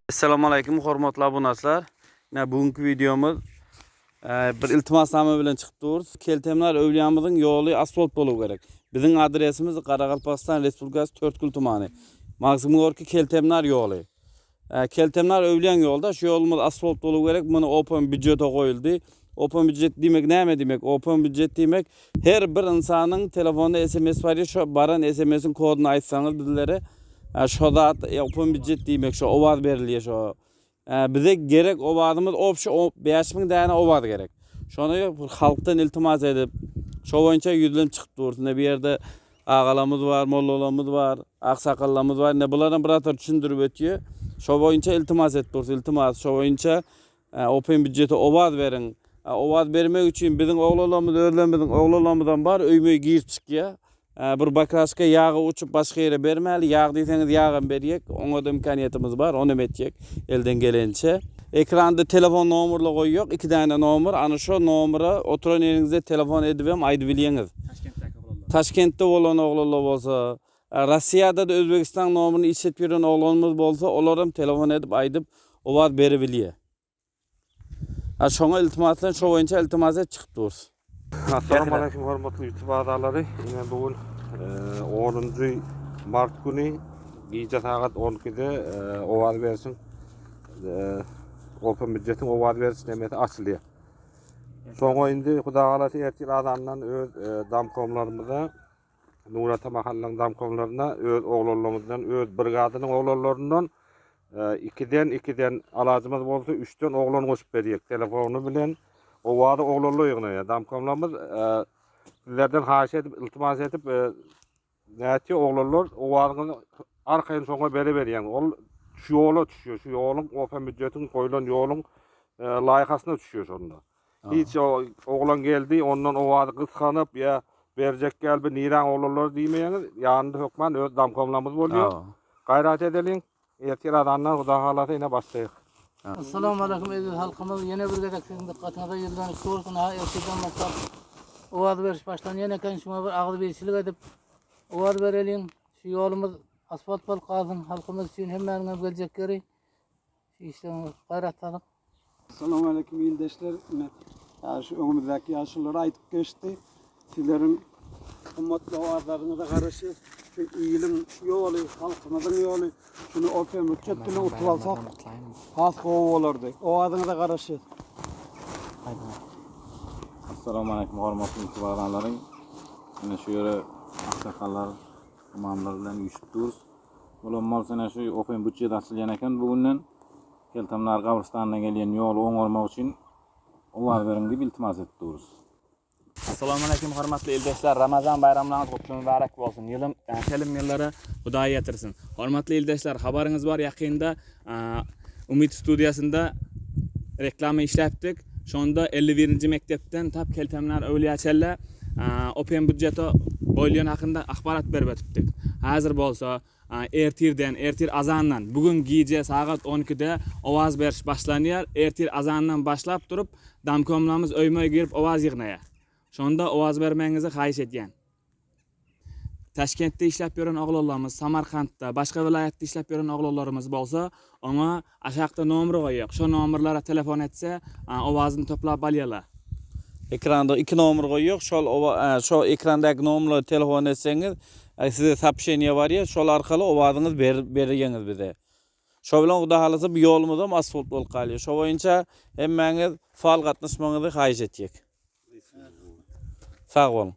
Assalomu alaykum, hormatli obunachilar. Bugungi videomuz bir iltimosnoma bilan chiqibmiz. Keltemlar Övliyamizning yo'li asfalt bo'lishi kerak. Bizning adresimiz Qoraqalpog'iston Respublikasi To'rtko'l tumani. Maqsadimizki Keltemlar yo'li. Keltemlar Övliyan yo'lda shu yo'limiz asfalt bo'lishi kerak. Buni open byudjetga qo'yildi. Open byudjet demek nima demek? Open byudjet demek her bir insonning telefonida SMS var, şu baran SMS'in kodunu aytsangiz bizlere şu da open byudjet demek, şu ovoz beriliyor şu. Bize gerek ovozimiz opşu 5000 tane ovoz gerek. Şunu halktan iltimos edip şu boyunca yüzülüm çıkıp dursun. Bir yerde ağalarımız var, mollalarımız var, aksakallarımız var. Ne bunlardan birazdan düşündürüp ötüyor. Şu boyunca iltimos edip dursun. İltimos şu boyunca open byudjete ovoz verin. Ovoz vermek için bizim oğlanlarımız, öğrenlerimizin oğlanlarımızdan var öymeye girip çıkıyor. Bir bakraşka yağı uçup başka yere vermeli. Yağ deyseniz yağın beriyek. Ona da imkaniyetimiz var. Onu etecek elden gelince. Ekranda telefon numarla koyuyor. 2 tane numar. Ana şu numara oturan yerinizde telefon edip aydı biliyeniz. Taşkent'te olan oğlanlar olsa, Rusya'da da Özbekistan numarını işlet veren oğlanımız olsa, onlarım telefon edip aydıp ovoz berebiliyor. Şoňa iltimasdan şu boýunça iltimasa çykdyr. Assalamu alaykum hormatly YouTube adalary. Ine bugün 10 mart günü gece saat 12'de ovoz bersin. Open byudjetin ovoz bersin demeti açylýar. Soňa indi Huda galasa ertir adamdan öz damkomlarymyza, Nurata mahallaň damkomlaryna, öz oglanlarymyzdan, öz brigadynyň oglanlaryndan 2'den alacımız bolsa 3'ten oğlan koşup berýek. Telefonu bilen o wada oğlanlar ýygnaýar. Damkamlarymyz sizlerden haýyş edip iltimas edip näçe oğlanlar o wadagyny arkaýyn soňa bere berýän. Ol şu ýola düşüyor. Şu ýoluň open byudjetin koýulan ýoluň laýykasyna düşüyor şonda. Hiç oğlan geldi, ondan o wada kıskanyp ya berjek gelbi niran oğlanlar diýmeýäňiz. Ýanynda hökman öz damkamlarymyz bolýar. Gaýrat edelim. Ertir adanlar Huda galasa ine başlaýyk. Assalamu alaykum aziz halkymyz. Ýene bir gezek sizin dikkatinize ýylanyp sorsun. Ha ertirden başlap ovoz beriş başlan ýene kan şuna bir agzy beýçilik edip ovoz berelim. Şu ýolumyz asfalt bolup galsyn. Halkymyz üçin hemmäňiz geljekleri. Şu işlerimiz gaýratladyk. Assalamu alaykum ýyldaşlar. Şu öňümüzdäki ýaşlar aýtyp geçdi. Sizlerin ummatly owazlaryňyza garaşy şu iýilim ýoly, halkymyzyň ýoly, şunu open byudjet bilen utup alsak, has gowy bolardy. Owazyňyza garaşy. Assalamu alaykum hormatly ýurtdaşlaryň. Mene şu ýere aksakallar, imamlar bilen ýüşüpdiz. Bolanmal sene şu open byudjet açylýan eken bugünden Keltemler Gabristanyna gelýän ýoly oňarmak üçin ovoz berin diýip iltimas etdiz. Assalamu alaykum hormatly ildeşler. Ramazan bayramlaryňyz gutly mübarek bolsun. Ýylym kelim ýyllary Hudaý ýetirsin. Hormatly ildeşler, habaryňyz bar ýakynda Umid studiýasynda reklama işläpdik. Şonda 51-nji mektepden tap Keltemler Övliýaçella open byudjeta boýlan hakynda ahbarat berip ötüpdik. Hazır bolsa ertir azandan bugün gece saat 12'de ovoz beriş başlanýar. Ertir azandan başlap durup damkomlarymyz öýmeye girip ovoz ýygnaýar. Şonda ovoz bermeňizi haýyş edýän. Taşkentde işläp ýören oglanlarymyz, Samarkandda, başga vilayatda işläp ýören oglanlarymyz bolsa, oňa aşagda nomer goýýak. Şo nomerlara telefon etse, owazyny toplap alýarlar. Ekranda 2 numar koyuyor. Şu ekrandaky numarlara telefon etseňiz, size sapşeniýe bar ya, şol arkaly owazyňyz berýäňiz bize. Şo bilen Huda galasa bu ýolumyz hem asfalt bolup galýar. Şo boýunça hemmäňiz faal gatnaşmaňyzy haýyş etjek. Sag bolun.